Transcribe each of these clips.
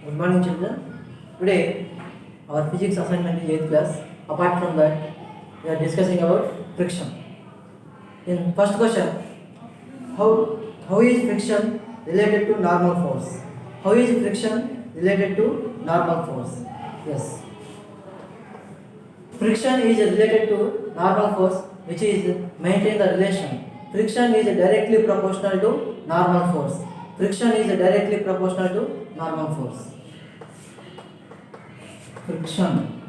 Good morning, children. Today, our physics assignment is 8th class. Apart from that, we are discussing about friction. In first question, how how is friction related to normal force? How is friction related to normal force? Yes, friction is related to normal force, which is maintain the relation. Friction is directly proportional to normal force. Friction is directly proportional to normal force. Friction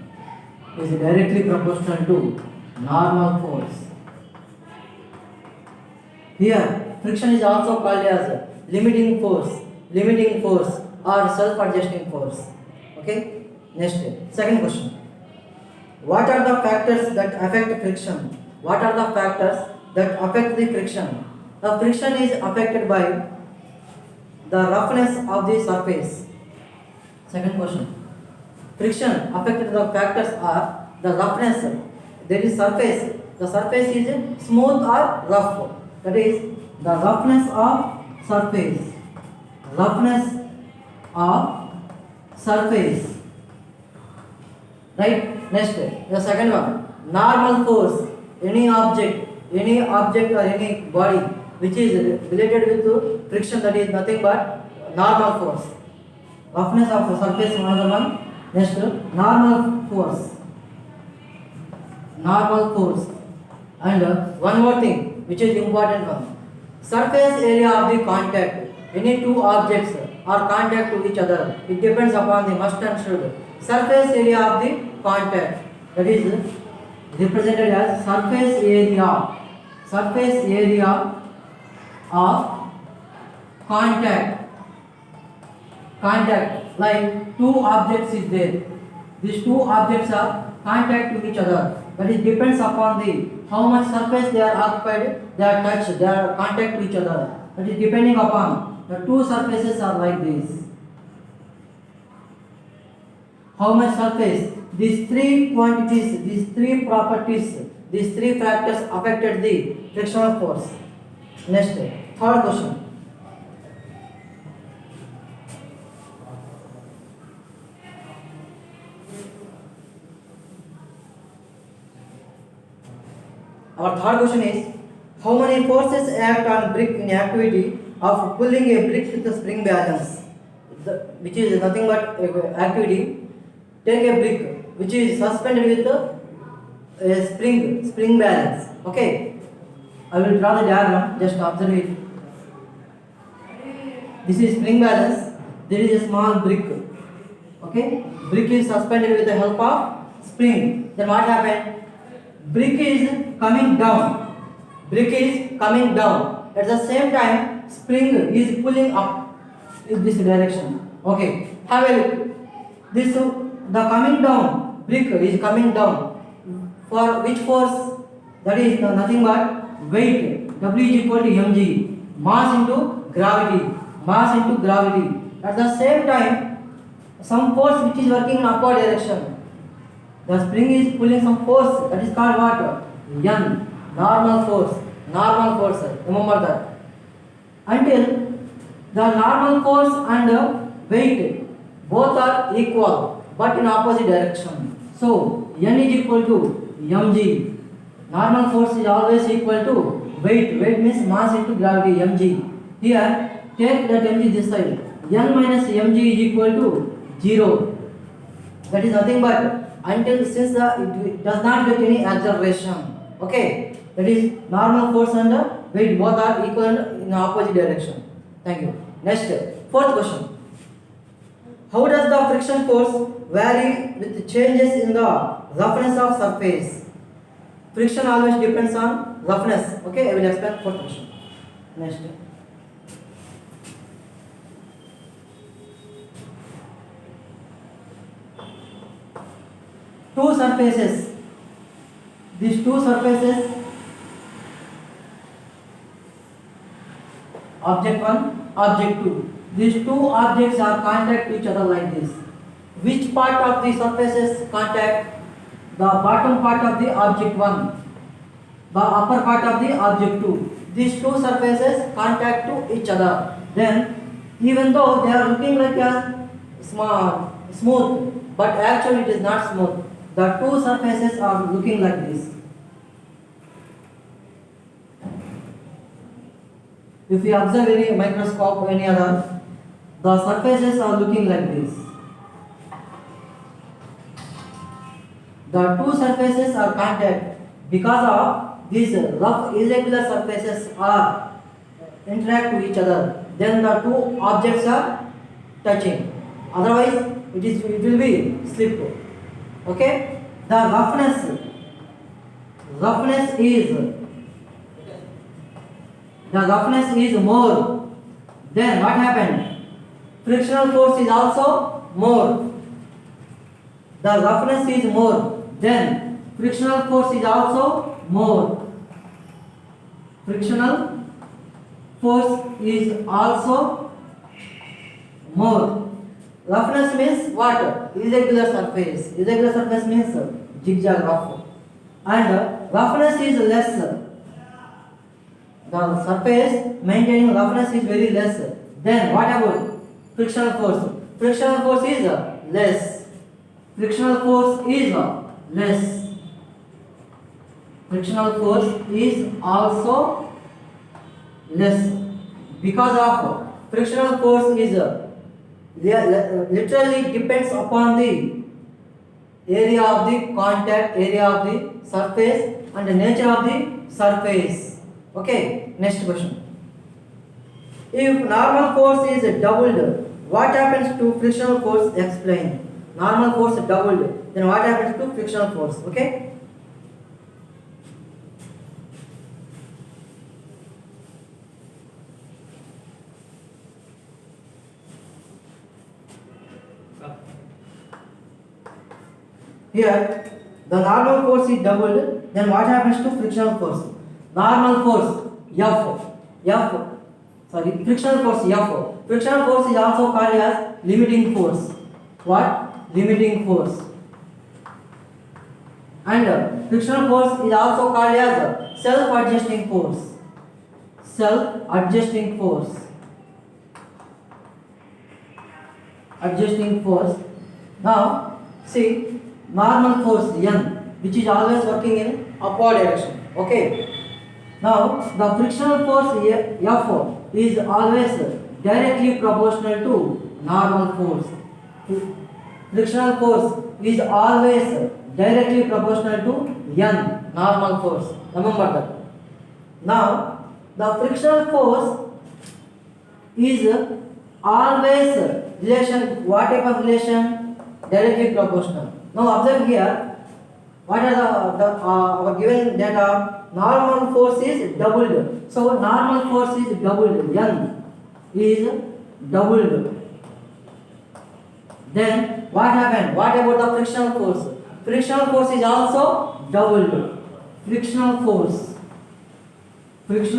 is directly proportional to normal force. Here, friction is also called as limiting force or self-adjusting force. Okay. Next, second question. What are the factors that affect friction? What are the factors that affect the friction? The friction is affected by the roughness of the surface. Second question. Friction affected the factors are the roughness. There is surface. The surface is smooth or rough. That is the roughness of surface. Roughness of surface. Right? Next, the second one. Normal force. Any object or any body which is related with friction, that is nothing but normal force. Roughness of the surface, another one. Next, normal force. And one more thing which is important one. Surface area of the contact. Any two objects are contact to each other. It depends upon the must and should. Surface area of the contact. That is represented as surface area. Surface area of contact. Like two objects is there. These two objects are contact to each other. But it depends upon the how much surface they are occupied, they are touched, they are contact to each other. That is depending upon the two surfaces are like this. How much surface? These three quantities, these three properties, these three factors affected the frictional force. Next, third question. Our third question is, how many forces act on brick in activity of pulling a brick with a spring balance? Which is nothing but activity. Take a brick which is suspended with a spring balance. Okay. I will draw the diagram, just observe it. This is spring balance. There is a small brick. Okay. Brick is suspended with the help of spring. Then what happened? Brick is coming down. At the same time, spring is pulling up in this direction. Okay. Have a look. The coming down brick is coming down. For which force? That is nothing but weight. W is equal to mg. Mass into gravity. At the same time, some force which is working in upward direction. The spring is pulling some force, that is called what? N. Normal force. Remember that. Until the normal force and weight both are equal but in opposite direction. So N is equal to mg. Normal force is always equal to weight. Weight means mass into gravity, mg. Here, take that mg this side. N minus mg is equal to 0. That is nothing but since it does not get any acceleration. Okay, that is normal force and weight both are equal and in opposite direction. Thank you. Next, fourth question. How does the friction force vary with changes in the roughness of surface? Friction always depends on roughness. Okay, I will explain fourth question. Next. Two surfaces. These two surfaces, object 1, object 2. These two objects are contact to each other like this. Which part of the surfaces contact? The bottom part of the object 1, the upper part of the object 2. These two surfaces contact to each other. Then, even though they are looking like a smooth, but actually it is not smooth. The two surfaces are looking like this. If you observe any microscope or any other, the surfaces are looking like this. The two surfaces are contact because of these rough irregular surfaces are interact with each other. Then the two objects are touching. Otherwise, it will be slip. Okay. The roughness is more. Then what happened? Frictional force is also more. The roughness is more. Then frictional force is also more. Frictional force is also more. Roughness means what? Irregular surface. Irregular surface means zigzag rough. And roughness is less. The surface maintaining roughness is very less. Then what about frictional force? Frictional force is less. Frictional force is less. Frictional force is also less because of frictional force is literally depends upon the area of the contact, area of the surface and the nature of the surface. Okay, next question. If normal force is doubled, what happens to frictional force? Explain. Normal force doubled, then what happens to frictional force? Okay. Here, the normal force is doubled, then what happens to frictional force? Normal force, frictional force, F. Frictional force is also called as limiting force. What? Limiting force. And frictional force is also called as self-adjusting force. Self-adjusting force. Adjusting force. Now, see, normal force N, which is always working in upward direction. Okay. Now, the frictional force F is always directly proportional to normal force. Frictional force is always directly proportional to N, normal force. Remember that. Now, the frictional force is always relation. What type of relation? Directly proportional. Now observe here. What are the our given data? Normal force is doubled. So normal force is doubled. N is doubled. Then what happened? What about the frictional force? Frictional force is also doubled. Frictional force is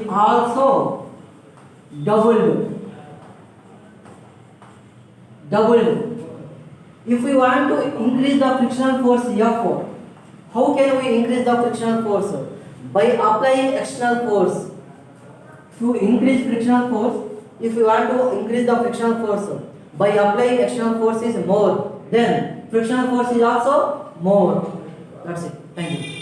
also doubled. If we want to increase the frictional force F, how can we increase the frictional force? By applying external force. To increase frictional force, if we want to increase the frictional force, by applying external force is more, then frictional force is also more. That's it. Thank you.